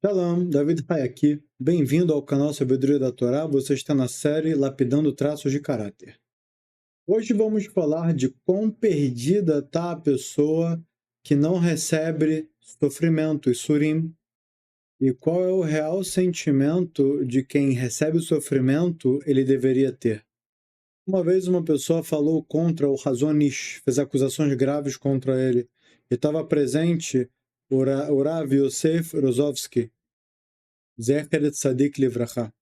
Shalom, David Rai aqui. Bem-vindo ao canal Sabedoria da Torá. Você está na série Lapidando Traços de Caráter. Hoje vamos falar de quão perdida está a pessoa que não recebe sofrimento, Surim, e qual é o real sentimento de quem recebe o sofrimento ele deveria ter. Uma vez uma pessoa falou contra o Hazon Ish, fez acusações graves contra ele, e estava presente o Rav Yosef Rozovsky, Zecher Tzadik Livrachá.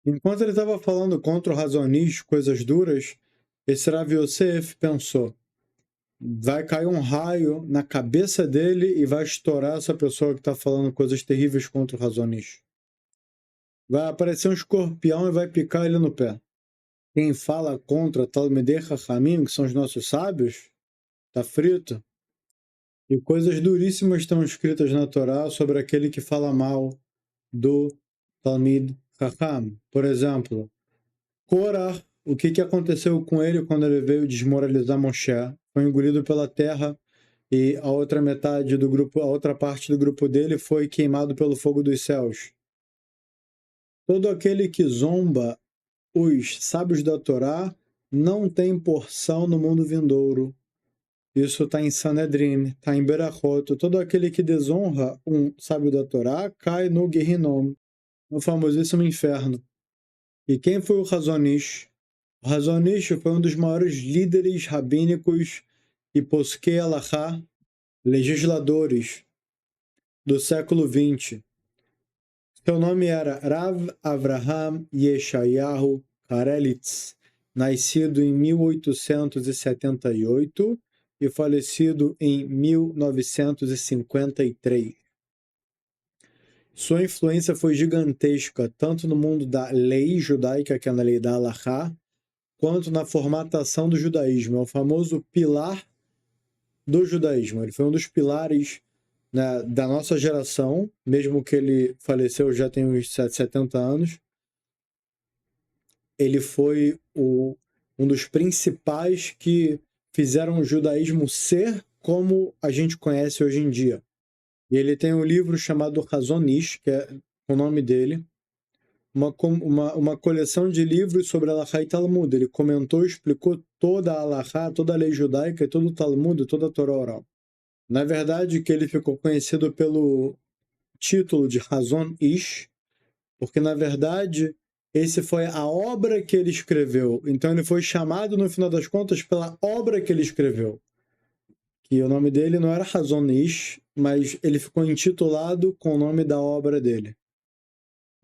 Enquanto ele estava falando contra o Hazon Ish, coisas duras, esse Rav Yosef pensou, vai cair um raio na cabeça dele e vai estourar essa pessoa que está falando coisas terríveis contra o Hazon Ish. Vai aparecer um escorpião e vai picar ele no pé. Quem fala contra Talmidei Chachamim, que são os nossos sábios, está frito. E coisas duríssimas estão escritas na Torá sobre aquele que fala mal do Talmid Chacham. Por exemplo, Korah, o que aconteceu com ele quando ele veio desmoralizar Moshe? Foi engolido pela terra e a outra metade do grupo, a outra parte do grupo dele foi queimado pelo fogo dos céus. Todo aquele que zomba os sábios da Torá não tem porção no mundo vindouro. Isso está em Sanedrin, está em Berachot. Todo aquele que desonra um sábio da Torá cai no Gehinom, no famosíssimo inferno. E quem foi o Hazon Ish? O Hazon Ish foi um dos maiores líderes rabínicos e poskei halachá, legisladores do século XX. Seu nome era Rav Avraham Yeshayahu Karelitz, nascido em 1878 e falecido em 1953. Sua influência foi gigantesca, tanto no mundo da lei judaica, que é na lei da halachá, quanto na formatação do judaísmo. É o famoso pilar do judaísmo. Ele foi um dos pilares, né, da nossa geração, mesmo que ele faleceu já tem uns 70 anos. Ele foi um dos principais que fizeram o judaísmo ser como a gente conhece hoje em dia. E ele tem um livro chamado Hazon Ish, que é o nome dele, uma coleção de livros sobre Halachá e Talmud. Ele comentou e explicou toda a Halachá, toda a lei judaica, todo o Talmud, toda a Torá oral. Na verdade, que ele ficou conhecido pelo título de Hazon Ish, porque, na verdade, esse foi a obra que ele escreveu. Então, ele foi chamado, no final das contas, pela obra que ele escreveu. Que o nome dele não era Hazon Ish, mas ele ficou intitulado com o nome da obra dele.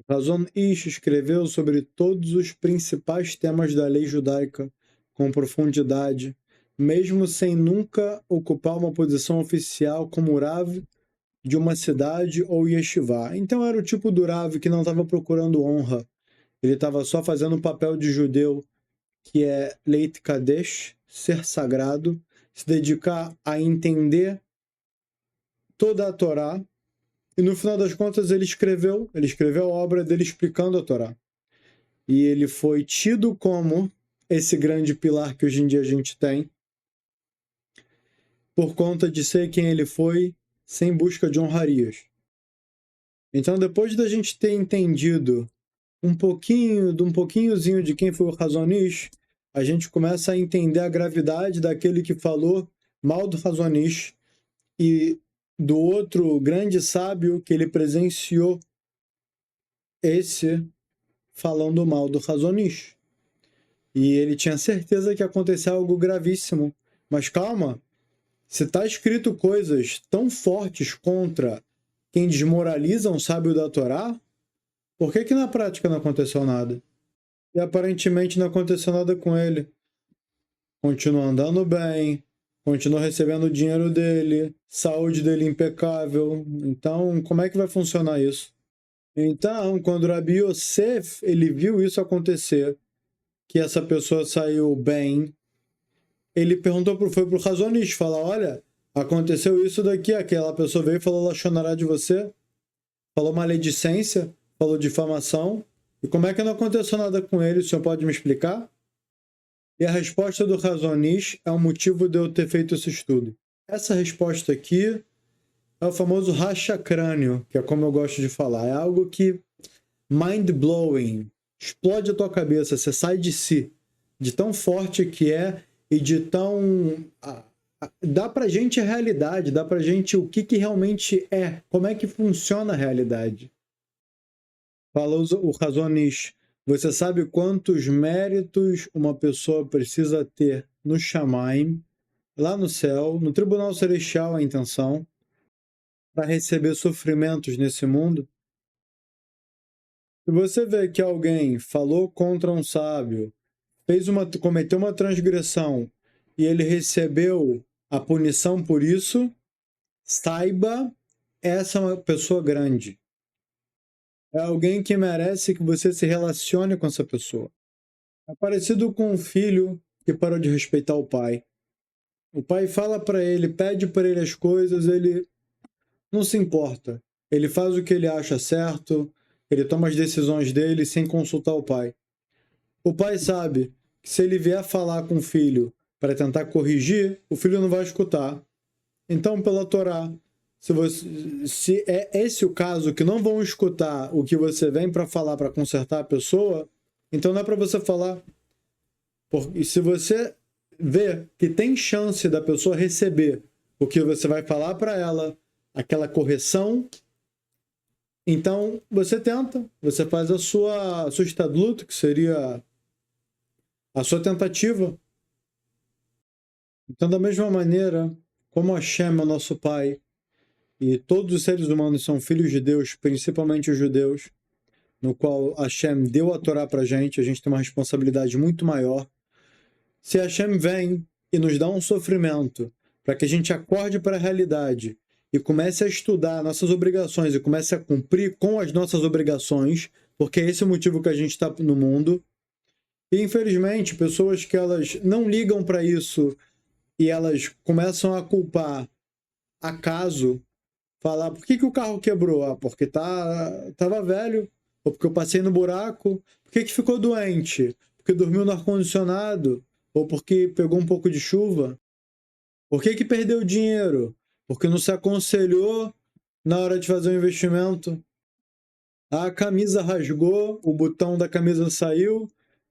Hazon Ish escreveu sobre todos os principais temas da lei judaica, com profundidade, mesmo sem nunca ocupar uma posição oficial como Rav de uma cidade ou yeshivá. Então era o tipo do Rav que não estava procurando honra, ele estava só fazendo o papel de judeu, que é Leit Kadesh, ser sagrado, se dedicar a entender toda a Torá. E no final das contas ele escreveu a obra dele explicando a Torá. E ele foi tido como esse grande pilar que hoje em dia a gente tem, por conta de ser quem ele foi, sem busca de honrarias. Então, depois da gente ter entendido um pouquinhozinho de quem foi o Hazon Ish, a gente começa a entender a gravidade daquele que falou mal do Hazon Ish e do outro grande sábio que ele presenciou, esse falando mal do Hazon Ish. E ele tinha certeza que ia acontecer algo gravíssimo. Mas calma, se está escrito coisas tão fortes contra quem desmoraliza um sábio da Torá, por que na prática não aconteceu nada? E aparentemente não aconteceu nada com ele. Continuou andando bem, continuou recebendo o dinheiro dele, saúde dele impecável. Então, como é que vai funcionar isso? Então, quando Rabi Yosef, ele viu isso acontecer, que essa pessoa saiu bem, ele perguntou, foi pro Hazon Ish, falar, olha, aconteceu isso daqui, aquela pessoa veio e falou lachonará de você, falou maledicência, falou difamação, e como é que não aconteceu nada com ele, o senhor pode me explicar? E a resposta do Hazon Ish é o motivo de eu ter feito esse estudo. Essa resposta aqui É o famoso racha-crânio, que é como eu gosto de falar. É algo que mind-blowing, explode a tua cabeça, você sai de si, de tão forte que é e de tão... Dá pra gente a realidade, dá pra gente o que realmente é, como é que funciona a realidade. Fala o Razonish, você sabe quantos méritos uma pessoa precisa ter no Shamaim, lá no céu, no tribunal celestial, a intenção, para receber sofrimentos nesse mundo? Se você vê que alguém falou contra um sábio, cometeu uma transgressão e ele recebeu a punição por isso, saiba, essa é uma pessoa grande. É alguém que merece que você se relacione com essa pessoa. É parecido com um filho que parou de respeitar o pai. O pai fala para ele, pede para ele as coisas, ele não se importa. Ele faz o que ele acha certo, ele toma as decisões dele sem consultar o pai. O pai sabe que se ele vier falar com o filho para tentar corrigir, o filho não vai escutar. Então, pela Torá, se é esse o caso, que não vão escutar o que você vem para falar para consertar a pessoa, então não é para você falar. E se você vê que tem chance da pessoa receber o que você vai falar para ela, aquela correção, então você tenta, você faz a sua estadluto, que seria a sua tentativa. Então, da mesma maneira, como Hashem é o nosso Pai, e todos os seres humanos são filhos de Deus, principalmente os judeus, no qual Hashem deu a Torá para a gente tem uma responsabilidade muito maior. Se Hashem vem e nos dá um sofrimento para que a gente acorde para a realidade e comece a estudar nossas obrigações e comece a cumprir com as nossas obrigações, porque é esse o motivo que a gente está no mundo. E, infelizmente, pessoas que elas não ligam para isso e elas começam a culpar acaso, falar por que o carro quebrou? Ah, porque tava velho, ou porque eu passei no buraco. Por que ficou doente? Porque dormiu no ar-condicionado, ou porque pegou um pouco de chuva. Por que perdeu dinheiro? Porque não se aconselhou na hora de fazer o investimento. A camisa rasgou, o botão da camisa saiu.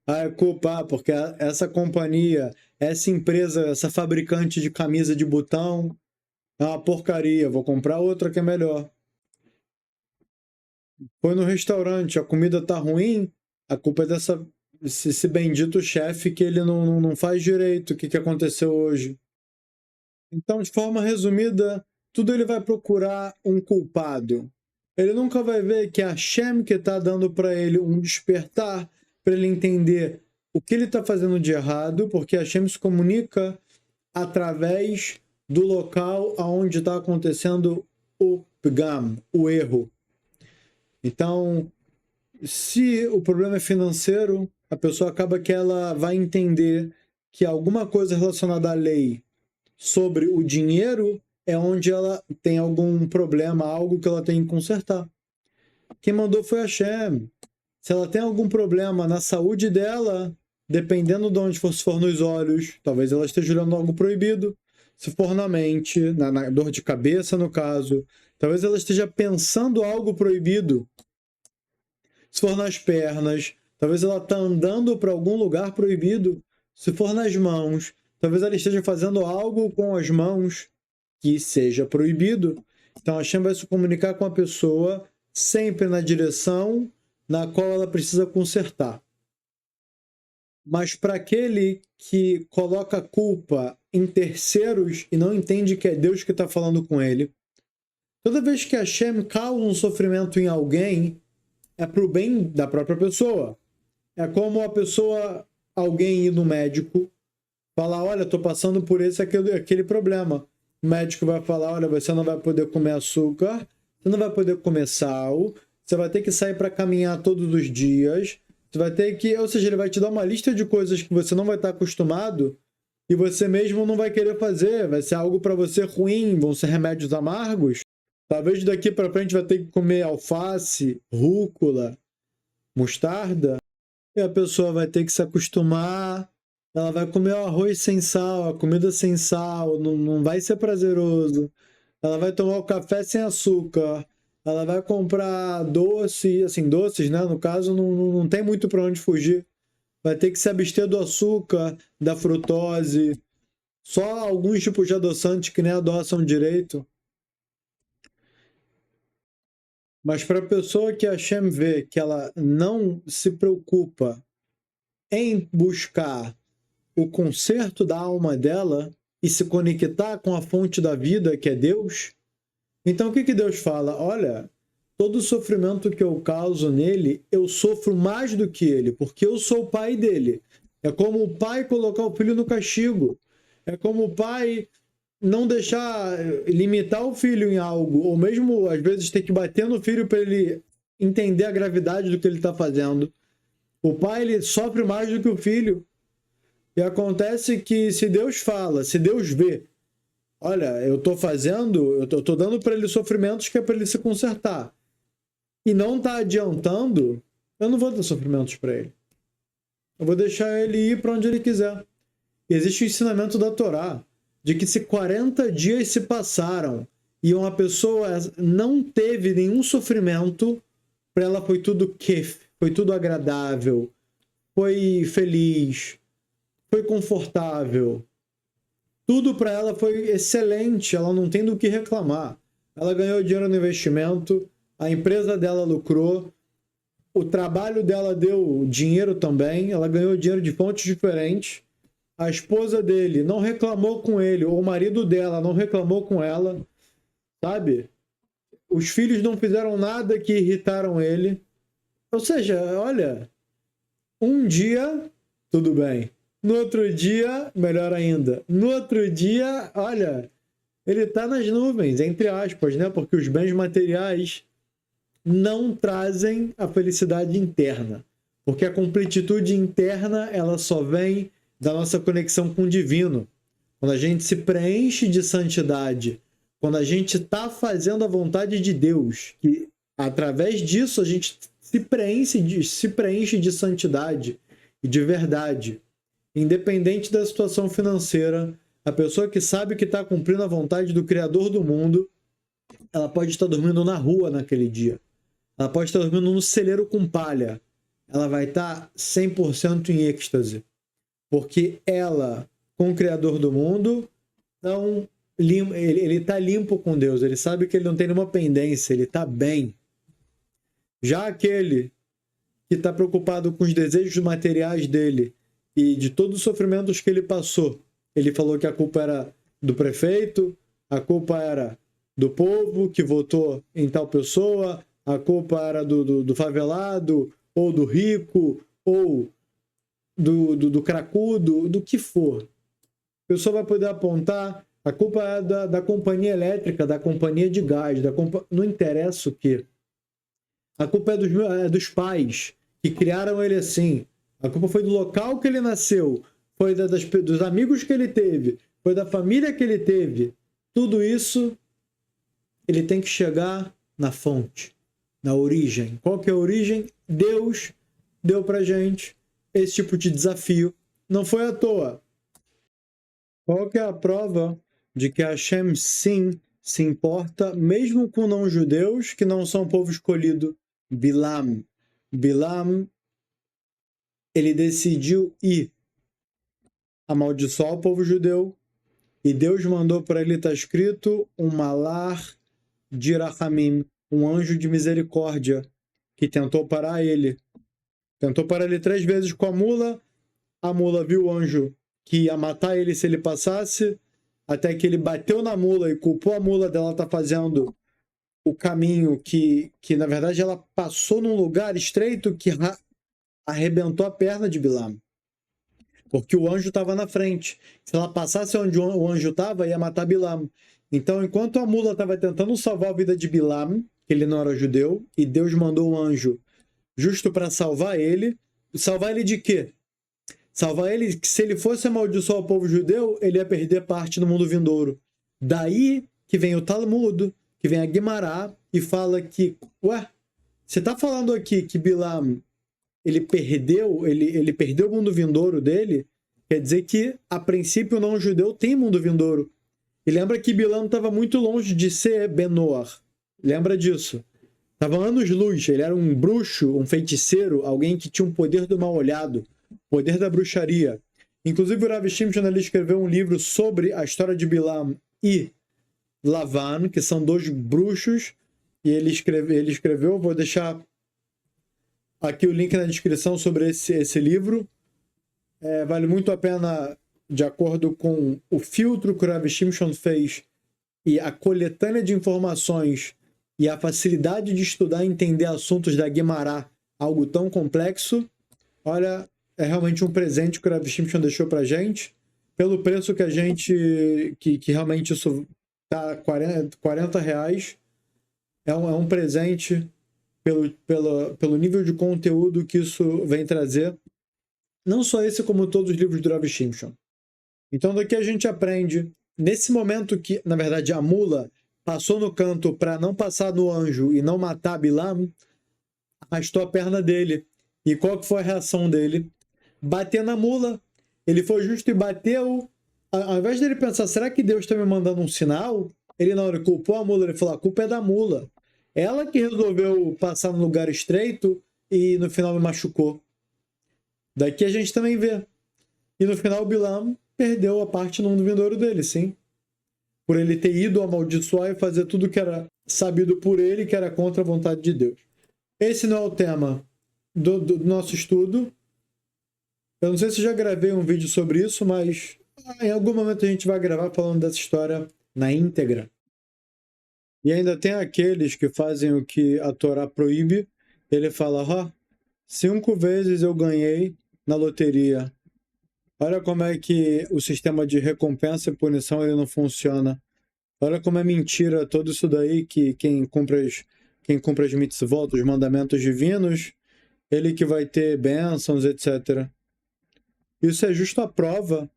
Ah, é culpa, porque essa companhia, essa empresa, essa fabricante de camisa de botão é uma porcaria, vou comprar outra que é melhor. Foi no restaurante, a comida tá ruim, a culpa é desse bendito chefe que ele não faz direito o que aconteceu hoje. Então, de forma resumida, tudo ele vai procurar um culpado. Ele nunca vai ver que é a Hashem que está dando para ele um despertar, para ele entender o que ele está fazendo de errado, porque a Hashem se comunica através do local onde está acontecendo o pgam, o erro. Então, se o problema é financeiro, a pessoa acaba que ela vai entender que alguma coisa relacionada à lei sobre o dinheiro é onde ela tem algum problema, algo que ela tem que consertar. Quem mandou foi a Hashem. Se ela tem algum problema na saúde dela, dependendo de onde for, se for nos olhos, talvez ela esteja olhando algo proibido. Se for na mente, na dor de cabeça, no caso, talvez ela esteja pensando algo proibido. Se for nas pernas, talvez ela está andando para algum lugar proibido. Se for nas mãos, talvez ela esteja fazendo algo com as mãos que seja proibido. Então a Hashem vai se comunicar com a pessoa sempre na direção na qual ela precisa consertar. Mas para aquele que coloca a culpa em terceiros e não entende que é Deus que está falando com ele, toda vez que a Hashem causa um sofrimento em alguém, é para o bem da própria pessoa. É como alguém ir no médico, falar, olha, estou passando por aquele problema. O médico vai falar, olha, você não vai poder comer açúcar, você não vai poder comer sal, você vai ter que sair para caminhar todos os dias, você vai ter que, ou seja, ele vai te dar uma lista de coisas que você não vai estar acostumado e você mesmo não vai querer fazer, vai ser algo para você ruim, vão ser remédios amargos. Talvez daqui para frente vai ter que comer alface, rúcula, mostarda, e a pessoa vai ter que se acostumar, ela vai comer o arroz sem sal, a comida sem sal, não vai ser prazeroso. ela vai tomar o café sem açúcar, ela vai comprar doce, assim, doces, né? No caso, não tem muito para onde fugir. Vai ter que se abster do açúcar, da frutose, só alguns tipos de adoçantes que nem adoçam direito. Mas para a pessoa que a Hashem vê que ela não se preocupa em buscar o conserto da alma dela e se conectar com a fonte da vida, que é Deus, então o que Deus fala? Olha, todo o sofrimento que eu causo nele, eu sofro mais do que ele, porque eu sou o pai dele. É como o pai colocar o filho no castigo. É como o pai não deixar limitar o filho em algo, ou mesmo às vezes ter que bater no filho para ele entender a gravidade do que ele está fazendo. O pai ele sofre mais do que o filho. E acontece que se Deus fala, se Deus vê, olha, eu estou fazendo, eu estou dando para ele sofrimentos que é para ele se consertar, e não está adiantando, eu não vou dar sofrimentos para ele. Eu vou deixar ele ir para onde ele quiser. E existe o ensinamento da Torá, de que se 40 dias se passaram e uma pessoa não teve nenhum sofrimento, para ela foi tudo kef, foi tudo agradável, foi feliz, foi confortável. Tudo para ela foi excelente, ela não tem do que reclamar. Ela ganhou dinheiro no investimento, a empresa dela lucrou, o trabalho dela deu dinheiro também, ela ganhou dinheiro de fontes diferentes. A esposa dele não reclamou com ele, ou o marido dela não reclamou com ela, sabe? Os filhos não fizeram nada que irritaram ele. Ou seja, olha, um dia, tudo bem. No outro dia, melhor ainda. No outro dia, olha, ele tá nas nuvens, entre aspas, né? Porque os bens materiais não trazem a felicidade interna. Porque a completitude interna, ela só vem da nossa conexão com o divino. Quando a gente se preenche de santidade, quando a gente está fazendo a vontade de Deus, que através disso a gente se preenche de santidade e de verdade. Independente da situação financeira, a pessoa que sabe que está cumprindo a vontade do Criador do mundo, ela pode estar dormindo na rua naquele dia. Ela pode estar dormindo no celeiro com palha. Ela vai estar 100% em êxtase. Porque ela, com o Criador do mundo, não, ele está limpo com Deus. Ele sabe que ele não tem nenhuma pendência, ele está bem. Já aquele que está preocupado com os desejos materiais dele e de todos os sofrimentos que ele passou, ele falou que a culpa era do prefeito, a culpa era do povo que votou em tal pessoa, a culpa era do favelado, ou do rico, ou do cracudo, do que for. A pessoa vai poder apontar, a culpa é da companhia elétrica, da companhia de gás, não interessa o que. A culpa é dos pais que criaram ele assim. A culpa foi do local que ele nasceu, foi dos amigos que ele teve, foi da família que ele teve. Tudo isso, ele tem que chegar na fonte, na origem. Qual que é a origem? Deus deu pra gente esse tipo de desafio. Não foi à toa. Qual que é a prova de que Hashem, sim, se importa, mesmo com não-judeus que não são povo escolhido? Bilam. Bilam, ele decidiu ir amaldiçoar o povo judeu, e Deus mandou para ele, está escrito, um malar de Rahamim, um anjo de misericórdia, que tentou parar ele. Tentou parar ele 3 vezes com a mula viu o anjo que ia matar ele se ele passasse, até que ele bateu na mula e culpou a mula dela estar fazendo o caminho que na verdade ela passou num lugar estreito que arrebentou a perna de Bilam. Porque o anjo estava na frente. Se ela passasse onde o anjo estava, ia matar Bilam. Então, enquanto a mula estava tentando salvar a vida de Bilam, que ele não era judeu, e Deus mandou um anjo justo para salvar ele de quê? Salvar ele que se ele fosse amaldiçoar o povo judeu, ele ia perder parte do mundo vindouro. Daí que vem o Talmud, que vem a Guimará e fala que, você está falando aqui que Bilam ele perdeu o mundo vindouro dele, quer dizer que, a princípio, o não-judeu tem mundo vindouro. E lembra que Bilam estava muito longe de ser Ben-Noar. Lembra disso? Estava anos-luz. Ele era um bruxo, um feiticeiro, alguém que tinha um poder do mal-olhado, poder da bruxaria. Inclusive, o Rav Shimshon ele escreveu um livro sobre a história de Bilam e Lavan, que são dois bruxos, e ele escreveu, vou deixar aqui o link na descrição sobre esse livro. Vale muito a pena, de acordo com o filtro que o Rav Shimshon fez e a coletânea de informações e a facilidade de estudar e entender assuntos da Guimará, algo tão complexo. Olha, é realmente um presente que o Rav Shimshon deixou pra gente, pelo preço que a gente, que realmente isso tá R$40. É um presente pelo nível de conteúdo que isso vem trazer. Não só esse, como todos os livros do Rav Shimshon. Então daqui a gente aprende, nesse momento que, na verdade, a mula passou no canto para não passar no anjo e não matar Bilam, arrastou a perna dele. E qual que foi a reação dele? Bater na mula. Ele foi justo e bateu. Ao invés dele pensar, será que Deus está me mandando um sinal? Ele na hora culpou a mula, ele falou, a culpa é da mula. Ela que resolveu passar no lugar estreito e no final me machucou. Daqui a gente também vê. E no final o Bilam perdeu a parte no mundo vindouro dele, sim. Por ele ter ido amaldiçoar e fazer tudo que era sabido por ele, que era contra a vontade de Deus. Esse não é o tema do nosso estudo. Eu não sei se já gravei um vídeo sobre isso, mas em algum momento a gente vai gravar falando dessa história na íntegra. E ainda tem aqueles que fazem o que a Torá proíbe. Ele fala, 5 vezes eu ganhei na loteria. Olha como é que o sistema de recompensa e punição ele não funciona. Olha como é mentira tudo isso daí, que quem cumpre as mitzvot, os mandamentos divinos, ele que vai ter bênçãos, etc. Isso é justo a prova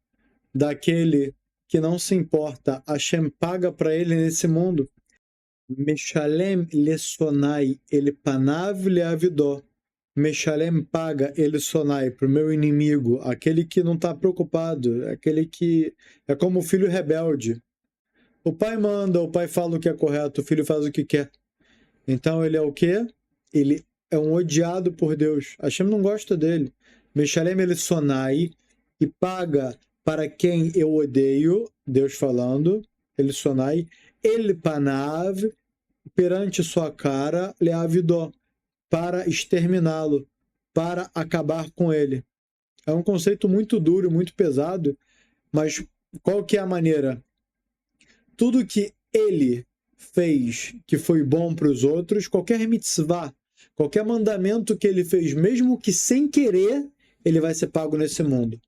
daquele que não se importa. Hashem paga para ele nesse mundo. Meshalem lesonai ele panav leavidó. Meshalem paga ele sonai para o meu inimigo, aquele que não está preocupado, aquele que é como o filho rebelde. O pai manda, o pai fala o que é correto, o filho faz o que quer. Então ele é o quê? Ele é um odiado por Deus. Hashem não gosta dele. Meshalem ele sonai e paga para quem eu odeio, Deus falando, ele sonai, ele panav, perante sua cara, leavidó, para exterminá-lo, para acabar com ele. É um conceito muito duro, muito pesado, mas qual que é a maneira? Tudo que ele fez que foi bom para os outros, qualquer mitzvah, qualquer mandamento que ele fez, mesmo que sem querer, ele vai ser pago nesse mundo.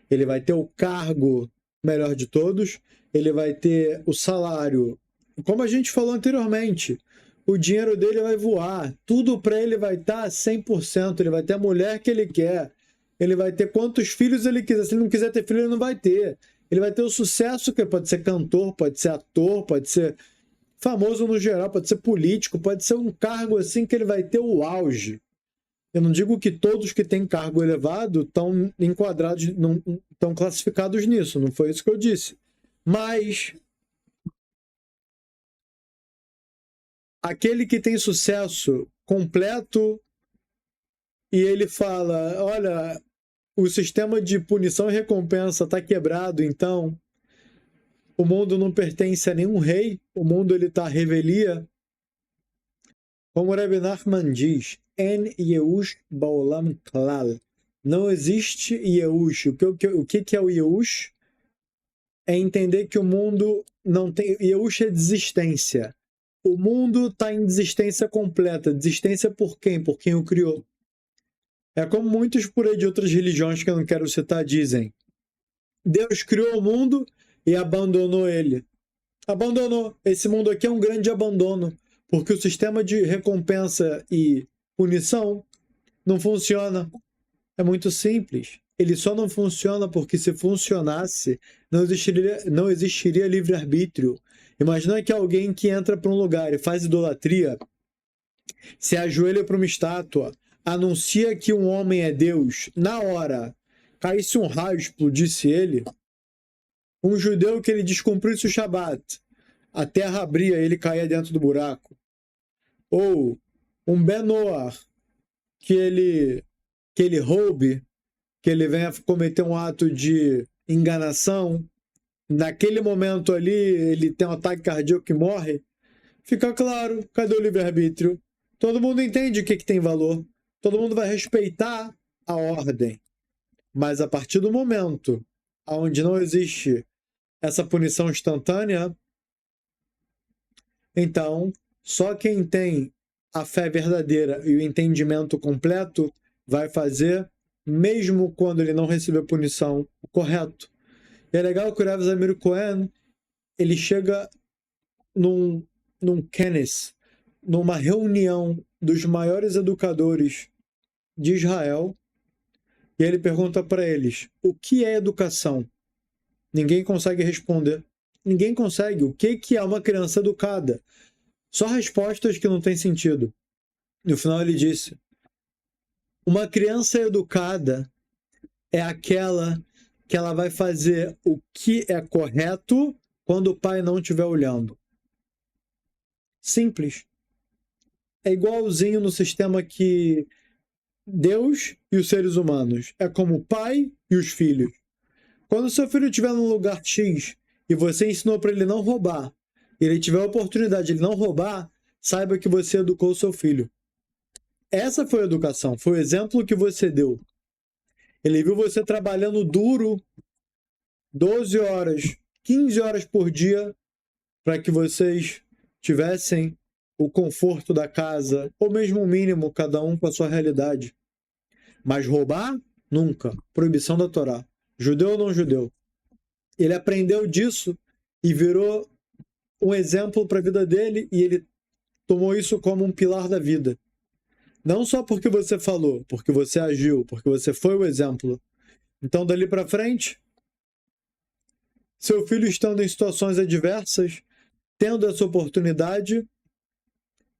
Ele vai ter o cargo melhor de todos, ele vai ter o salário, como a gente falou anteriormente, o dinheiro dele vai voar, tudo para ele vai estar 100%, ele vai ter a mulher que ele quer, ele vai ter quantos filhos ele quiser, se ele não quiser ter filho, ele não vai ter. Ele vai ter o sucesso que pode ser cantor, pode ser ator, pode ser famoso no geral, pode ser político, pode ser um cargo assim que ele vai ter o auge. Eu não digo que todos que têm cargo elevado estão enquadrados, não estão classificados nisso, não foi isso que eu disse. Mas aquele que tem sucesso completo e ele fala, olha, o sistema de punição e recompensa está quebrado, então o mundo não pertence a nenhum rei, o mundo ele está à revelia. Como o Rebbe Nachman diz, En Yeush Baolam Klal. Não existe Yeush. O que é o Yeush? É entender que o mundo não tem... Yeush é desistência. O mundo está em desistência completa. Desistência por quem? Por quem o criou. É como muitos por aí de outras religiões que eu não quero citar dizem. Deus criou o mundo e abandonou ele. Abandonou. Esse mundo aqui é um grande abandono. Porque o sistema de recompensa e punição não funciona. É muito simples. Ele só não funciona porque se funcionasse, não existiria livre-arbítrio. Imagina que alguém que entra para um lugar e faz idolatria, se ajoelha para uma estátua, anuncia que um homem é Deus, na hora, caísse um raio, explodisse ele, Um judeu que ele descumprisse o Shabat, a terra abria e ele caía dentro do buraco. Ou um Ben Noah, que ele roube, que ele venha cometer um ato de enganação, naquele momento ali ele tem um ataque cardíaco e morre, fica claro, cadê o livre-arbítrio? Todo mundo entende o que tem valor, todo mundo vai respeitar a ordem. Mas a partir do momento onde não existe essa punição instantânea, então só quem tem a fé verdadeira e o entendimento completo vai fazer, mesmo quando ele não receber punição, o correto. E é legal que o Rav Zamir Cohen, ele chega num kenes, numa reunião dos maiores educadores de Israel, e ele pergunta para eles, o que é educação? Ninguém consegue responder. Ninguém consegue. O que é uma criança educada? Só respostas que não têm sentido. No final ele disse, uma criança educada é aquela que ela vai fazer o que é correto quando o pai não estiver olhando. Simples. É igualzinho no sistema que Deus e os seres humanos. É como o pai e os filhos. Quando seu filho estiver num lugar X e você ensinou para ele não roubar, e ele tiver a oportunidade de ele não roubar, saiba que você educou o seu filho. Essa foi a educação, foi o exemplo que você deu. Ele viu você trabalhando duro 12 horas, 15 horas por dia para que vocês tivessem o conforto da casa, ou mesmo o mínimo, cada um com a sua realidade. Mas roubar? Nunca. Proibição da Torá. Judeu ou não judeu. Ele aprendeu disso e virou um exemplo para a vida dele e ele tomou isso como um pilar da vida. Não só porque você falou, porque você agiu, porque você foi o exemplo. Então, dali para frente, seu filho estando em situações adversas, tendo essa oportunidade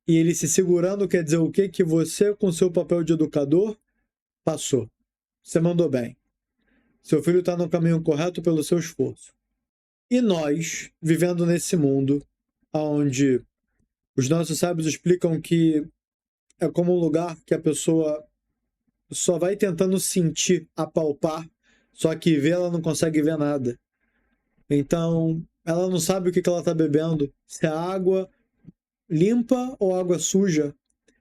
e ele se segurando, quer dizer o quê? Que você, com seu papel de educador, passou. Você mandou bem. Seu filho está no caminho correto pelo seu esforço. E nós, vivendo nesse mundo, onde os nossos sábios explicam que é como um lugar que a pessoa só vai tentando sentir, apalpar, só que ver ela não consegue ver nada. Então, ela não sabe o que ela está bebendo, se é água limpa ou água suja.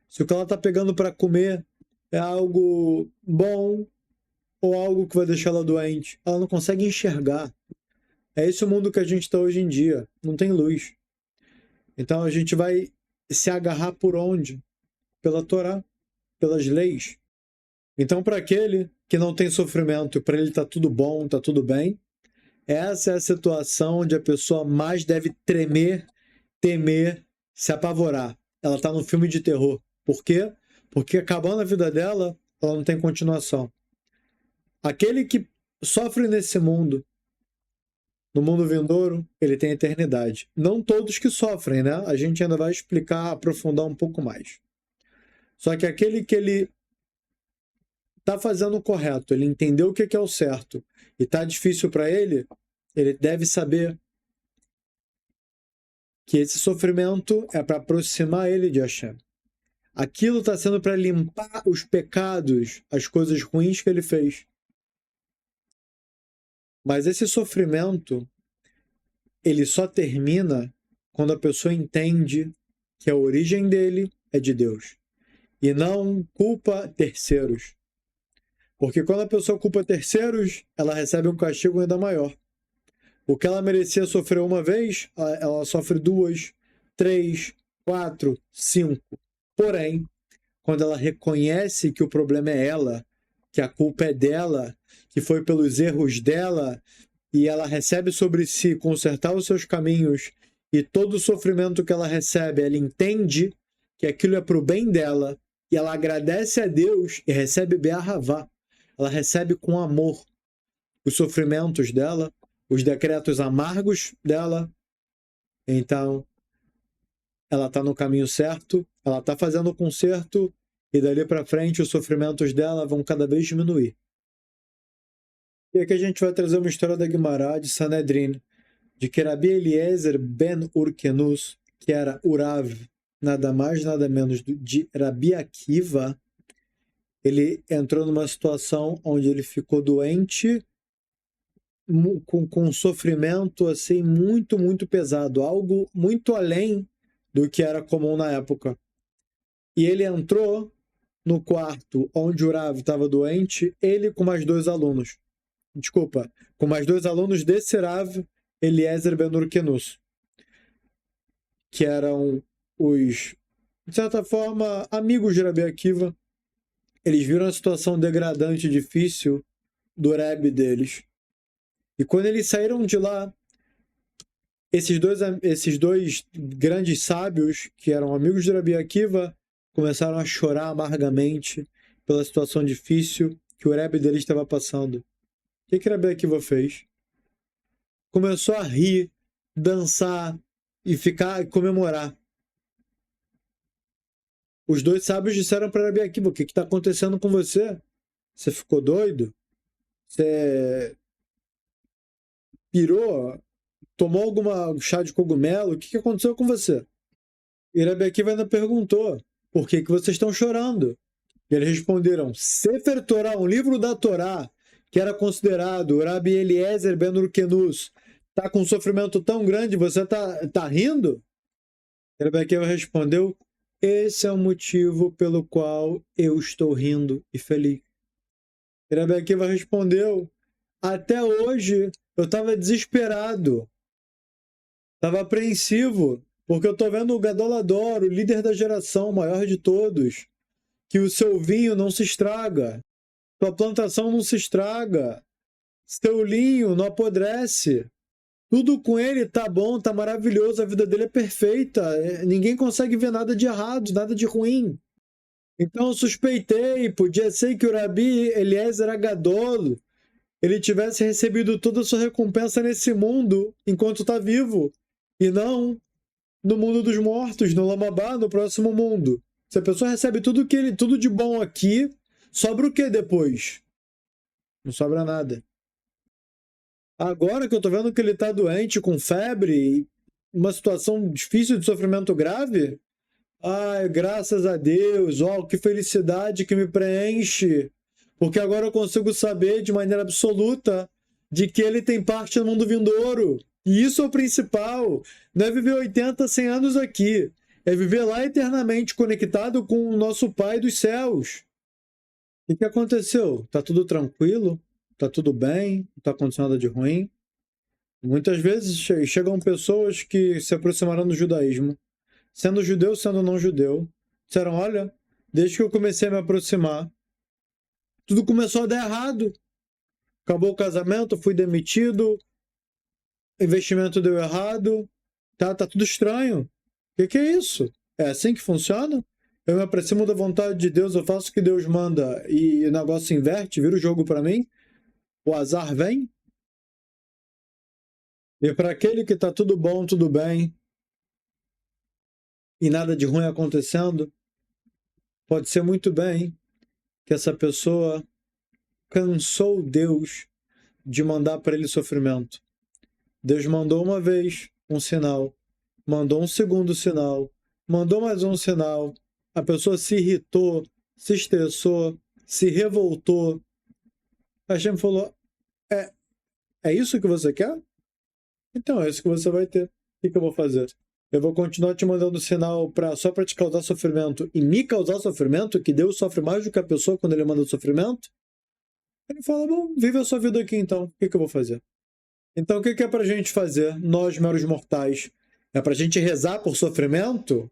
Se o que ela está pegando para comer é algo bom ou algo que vai deixar ela doente. Ela não consegue enxergar. É esse o mundo que a gente está hoje em dia. Não tem luz. Então a gente vai se agarrar por onde? Pela Torá, pelas leis. Então para aquele que não tem sofrimento, para ele está tudo bom, está tudo bem, essa é a situação onde a pessoa mais deve tremer, temer, se apavorar. Ela está no filme de terror. Por quê? Porque acabando a vida dela, ela não tem continuação. Aquele que sofre nesse mundo, no mundo vindouro, ele tem eternidade. Não todos que sofrem, né? A gente ainda vai explicar, aprofundar um pouco mais. Só que aquele que ele está fazendo o correto, ele entendeu o que é o certo e está difícil para ele, ele deve saber que esse sofrimento é para aproximar ele de Hashem. Aquilo está sendo para limpar os pecados, as coisas ruins que ele fez. Mas esse sofrimento, ele só termina quando a pessoa entende que a origem dele é de Deus. E não culpa terceiros. Porque quando a pessoa culpa terceiros, ela recebe um castigo ainda maior. O que ela merecia sofrer uma vez, ela sofre 2, 3, 4, 5. Porém, quando ela reconhece que o problema é ela, que a culpa é dela, que foi pelos erros dela, e ela recebe sobre si consertar os seus caminhos, e todo o sofrimento que ela recebe, ela entende que aquilo é para o bem dela, e ela agradece a Deus e recebe Be'ahavá. Ela recebe com amor os sofrimentos dela, os decretos amargos dela. Então, ela está no caminho certo, ela está fazendo o conserto, e dali para frente os sofrimentos dela vão cada vez diminuir. E aqui a gente vai trazer uma história da Guimará de Sanedrin, de que Rabi Eliezer ben Urkenus, que era Urav, nada mais, nada menos de Rabi Akiva, ele entrou numa situação onde ele ficou doente com um sofrimento assim muito, muito pesado, algo muito além do que era comum na época. E ele entrou no quarto onde o Urav estava doente, ele com mais 2 alunos. Desculpa, com mais 2 alunos desse Rav Eliezer ben Urkenus, que eram os, de certa forma, amigos de Rabi Akiva. Eles viram a situação degradante e difícil do Rebbe deles. E quando eles saíram de lá, esses dois grandes sábios, que eram amigos de Rabi Akiva, começaram a chorar amargamente pela situação difícil que o Rebbe deles estava passando. O que Rabi Akiva fez? Começou a rir, dançar e comemorar. Os 2 sábios disseram para Rabi Akiva: o que está acontecendo com você? Você ficou doido? Você pirou? Tomou alguma chá de cogumelo? O que aconteceu com você? E Rabi Akiva ainda perguntou: por que vocês estão chorando? E eles responderam: Sefer Torah, um livro da Torá, que era considerado Rabi Eliezer ben Urkenus, está com um sofrimento tão grande, você tá rindo? E Rabi Akiva respondeu: esse é o motivo pelo qual eu estou rindo e feliz. E Rabi Akiva respondeu: até hoje eu estava desesperado, estava apreensivo, porque eu estou vendo o Gadolador, o líder da geração, o maior de todos, que o seu vinho não se estraga, sua plantação não se estraga, seu linho não apodrece, tudo com ele tá bom, tá maravilhoso, a vida dele é perfeita, ninguém consegue ver nada de errado, nada de ruim. Então eu suspeitei, podia ser que o Rabi Eliezer Agadol, ele tivesse recebido toda a sua recompensa nesse mundo, enquanto está vivo, e não no mundo dos mortos, no Lamabá, no próximo mundo. Se a pessoa recebe tudo de bom aqui, sobra o que depois? Não sobra nada. Agora que eu tô vendo que ele tá doente, com febre, uma situação difícil de sofrimento grave, ai, graças a Deus, ó, que felicidade que me preenche, porque agora eu consigo saber de maneira absoluta de que ele tem parte no mundo vindouro. E isso é o principal. Não é viver 80, 100 anos aqui. É viver lá eternamente conectado com o nosso Pai dos céus. O que aconteceu? Tá tudo tranquilo? Tá tudo bem? Não tá acontecendo nada de ruim? Muitas vezes chegam pessoas que se aproximaram do judaísmo, sendo judeu, sendo não judeu, disseram: olha, desde que eu comecei a me aproximar, tudo começou a dar errado. Acabou o casamento, fui demitido, investimento deu errado, tá tudo estranho. O que é isso? É assim que funciona? Eu me aproximo da vontade de Deus, eu faço o que Deus manda e o negócio inverte, vira o jogo para mim? O azar vem? E para aquele que tá tudo bom, tudo bem, e nada de ruim acontecendo, pode ser muito bem que essa pessoa cansou Deus de mandar para ele sofrimento. Deus mandou uma vez um sinal, mandou um segundo sinal, mandou mais um sinal, a pessoa se irritou, se estressou, se revoltou. Hashem falou: é isso que você quer? Então é isso que você vai ter. O que eu vou fazer? Eu vou continuar te mandando sinal só para te causar sofrimento e me causar sofrimento, que Deus sofre mais do que a pessoa quando ele manda sofrimento? Ele fala: bom, vive a sua vida aqui então. O que eu vou fazer? Então o que é pra gente fazer, nós meros mortais? É pra gente rezar por sofrimento?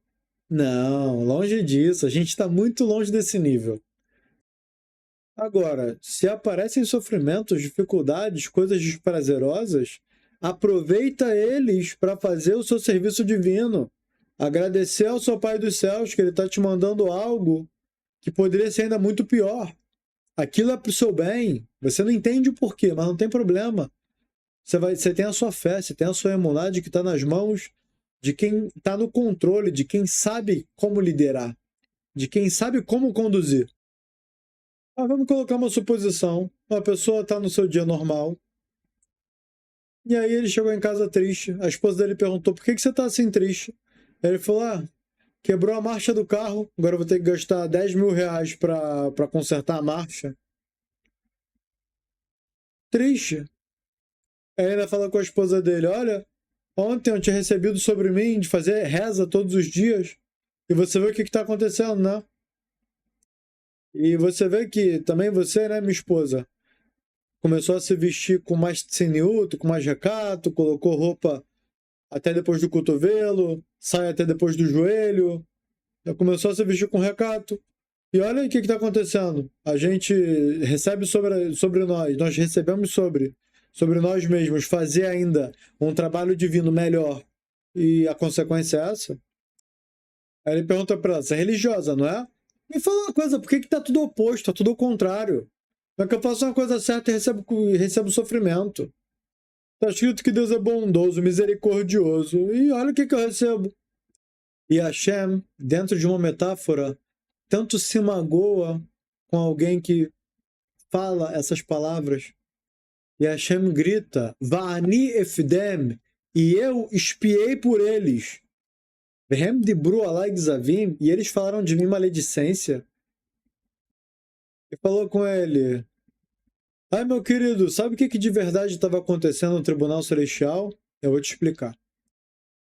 Não, longe disso. A gente está muito longe desse nível. Agora, se aparecem sofrimentos, dificuldades, coisas desprazerosas, aproveita eles para fazer o seu serviço divino. Agradecer ao seu Pai dos Céus que ele está te mandando algo que poderia ser ainda muito pior. Aquilo é para o seu bem. Você não entende o porquê, mas não tem problema. Você tem a sua fé, você tem a sua emunidade que está nas mãos de quem está no controle, de quem sabe como liderar, de quem sabe como conduzir. Vamos colocar uma suposição Uma pessoa está no seu dia normal. E aí ele chegou em casa triste. A esposa dele perguntou, por que você está assim triste? Ele falou, quebrou a marcha do carro, agora eu vou ter que gastar 10 mil reais para consertar a marcha. Triste. Aí ele ainda fala com a esposa dele, olha, ontem eu tinha recebido sobre mim de fazer reza todos os dias. E você vê o que está acontecendo, né? E você vê que também você, né, minha esposa, começou a se vestir com mais tseniut, com mais recato, colocou roupa até depois do cotovelo, sai até depois do joelho, já começou a se vestir com recato. E olha aí o que está acontecendo. A gente recebe sobre nós recebemos sobre nós mesmos fazer ainda um trabalho divino melhor. E a consequência é essa? Aí ele pergunta para ela, você é religiosa, não é? Me fala uma coisa, por que está tudo oposto, está tudo ao contrário? Como é que eu faço uma coisa certa e recebo sofrimento? Está escrito que Deus é bondoso, misericordioso, e olha o que eu recebo. E Hashem, dentro de uma metáfora, tanto se magoa com alguém que fala essas palavras. E Hashem grita, Va'ani efdem, e eu espiei por eles. Vehem dibru alai gzavim, e eles falaram de mim maledicência. E falou com ele, ai meu querido, sabe o que de verdade estava acontecendo no Tribunal Celestial? Eu vou te explicar.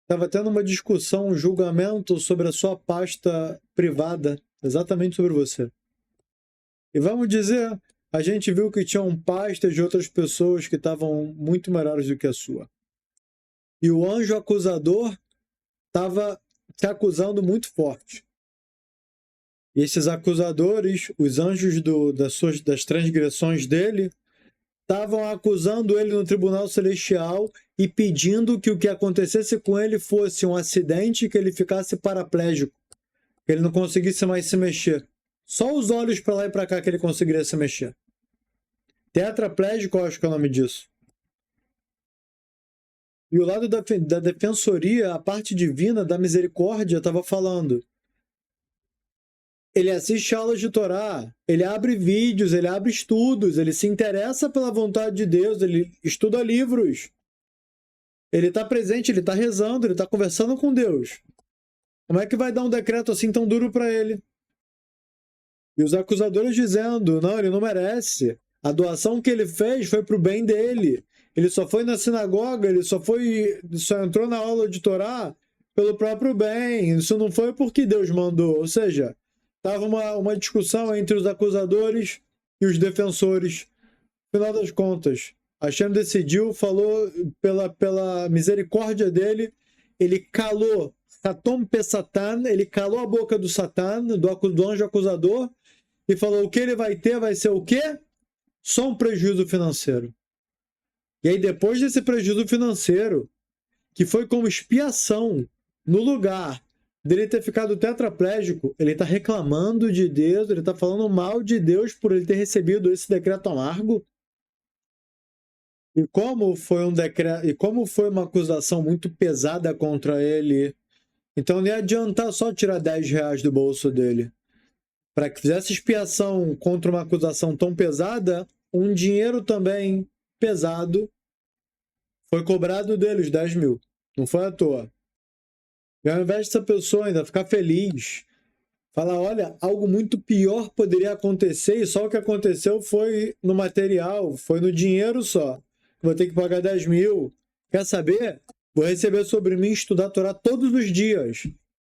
Estava tendo uma discussão, um julgamento sobre a sua pasta privada, exatamente sobre você. E vamos dizer, a gente viu que tinham pastas de outras pessoas que estavam muito melhores do que a sua. E o anjo acusador estava te acusando muito forte. E esses acusadores, os anjos das transgressões dele, estavam acusando ele no tribunal celestial e pedindo que o que acontecesse com ele fosse um acidente, que ele ficasse paraplégico, que ele não conseguisse mais se mexer. Só os olhos para lá e para cá que ele conseguiria se mexer. Tetraplégico, eu acho que é o nome disso. E o lado da defensoria, a parte divina da misericórdia, estava falando. Ele assiste aulas de Torá, ele abre vídeos, ele abre estudos, ele se interessa pela vontade de Deus, ele estuda livros. Ele está presente, ele está rezando, ele está conversando com Deus. Como é que vai dar um decreto assim tão duro para ele? E os acusadores dizendo, não, ele não merece. A doação que ele fez foi para o bem dele. Ele só foi na sinagoga, ele só entrou na aula de Torá pelo próprio bem. Isso não foi porque Deus mandou. Ou seja, estava uma discussão entre os acusadores e os defensores. No final das contas, Hashem decidiu, falou pela misericórdia dele, ele calou Satom Pesatan, ele calou a boca do Satan, do anjo acusador, e falou o que ele vai ter vai ser o quê? Só um prejuízo financeiro. E aí depois desse prejuízo financeiro, que foi como expiação no lugar dele ter ficado tetraplégico, ele está reclamando de Deus, ele está falando mal de Deus por ele ter recebido esse decreto amargo. E como foi uma acusação muito pesada contra ele, então não ia adiantar só tirar 10 reais do bolso dele. Para que fizesse expiação contra uma acusação tão pesada, um dinheiro também pesado foi cobrado dele, os 10 mil. Não foi à toa. E ao invés dessa pessoa ainda ficar feliz, falar, olha, algo muito pior poderia acontecer e só o que aconteceu foi no material, foi no dinheiro só. Vou ter que pagar 10 mil. Quer saber? Vou receber sobre mim estudar a Torá todos os dias.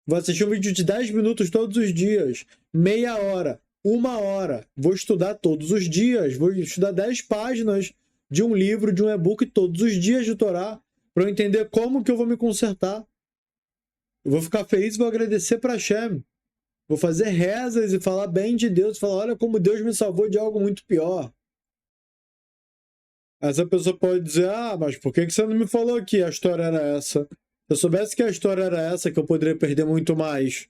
Vou assistir um vídeo de 10 minutos todos os dias. Meia hora. 1 hora. Vou estudar todos os dias. Vou estudar 10 páginas de um livro, de um e-book todos os dias de Torá para eu entender como que eu vou me consertar. Eu vou ficar feliz e vou agradecer para Hashem. Vou fazer rezas e falar bem de Deus. Falar, olha como Deus me salvou de algo muito pior. Essa pessoa pode dizer, mas por que você não me falou que a história era essa? Se eu soubesse que a história era essa, que eu poderia perder muito mais,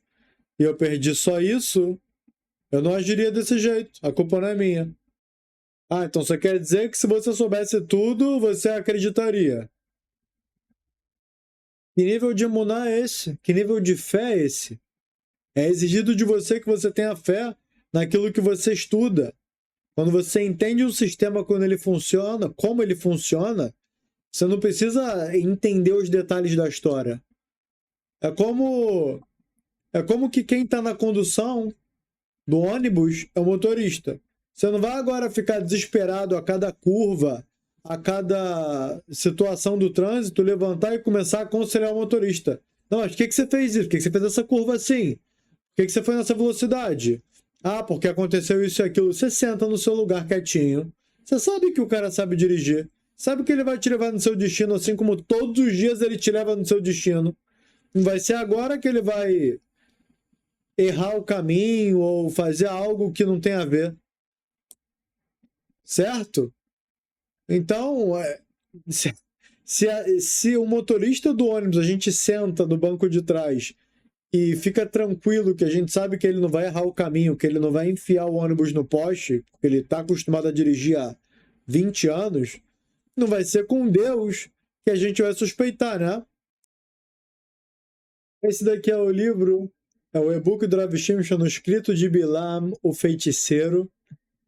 e eu perdi só isso, eu não agiria desse jeito. A culpa não é minha. Então você quer dizer que se você soubesse tudo, você acreditaria? Que nível de emuná é esse? Que nível de fé é esse? É exigido de você que você tenha fé naquilo que você estuda. Quando você entende o sistema, quando ele funciona, como ele funciona, você não precisa entender os detalhes da história. É como que quem está na condução do ônibus é o motorista. Você não vai agora ficar desesperado a cada curva, a cada situação do trânsito, levantar e começar a aconselhar o motorista. Não, mas por que você fez isso? Por que você fez essa curva assim? Por que você foi nessa velocidade? Ah, porque aconteceu isso e aquilo. Você senta no seu lugar quietinho. Você sabe que o cara sabe dirigir. Sabe que ele vai te levar no seu destino, assim como todos os dias ele te leva no seu destino. Não vai ser agora que ele vai errar o caminho ou fazer algo que não tem a ver. Certo? Então, se o motorista do ônibus a gente senta no banco de trás e fica tranquilo que a gente sabe que ele não vai errar o caminho, que ele não vai enfiar o ônibus no poste, porque ele está acostumado a dirigir há 20 anos, não vai ser com Deus que a gente vai suspeitar, né? Esse daqui é o livro, é o e-book do Rav Shimshon, escrito de Bilam, o feiticeiro.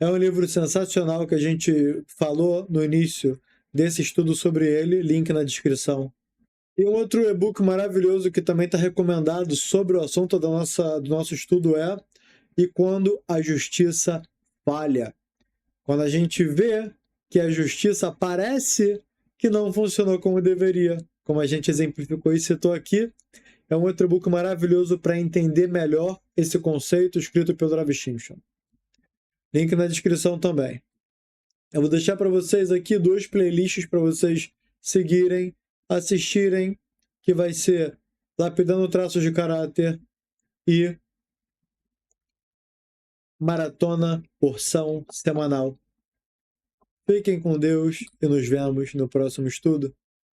É um livro sensacional que a gente falou no início desse estudo sobre ele, link na descrição. E um outro e-book maravilhoso que também está recomendado sobre o assunto do nosso estudo é E Quando a Justiça Falha. Quando a gente vê que a justiça parece que não funcionou como deveria, como a gente exemplificou e citou aqui, é um outro e-book maravilhoso para entender melhor esse conceito escrito pelo Rav Shimshon. Link na descrição também. Eu vou deixar para vocês aqui 2 playlists para vocês seguirem, assistirem, que vai ser Lapidando Traços de Caráter e Maratona Porção Semanal. Fiquem com Deus e nos vemos no próximo estudo.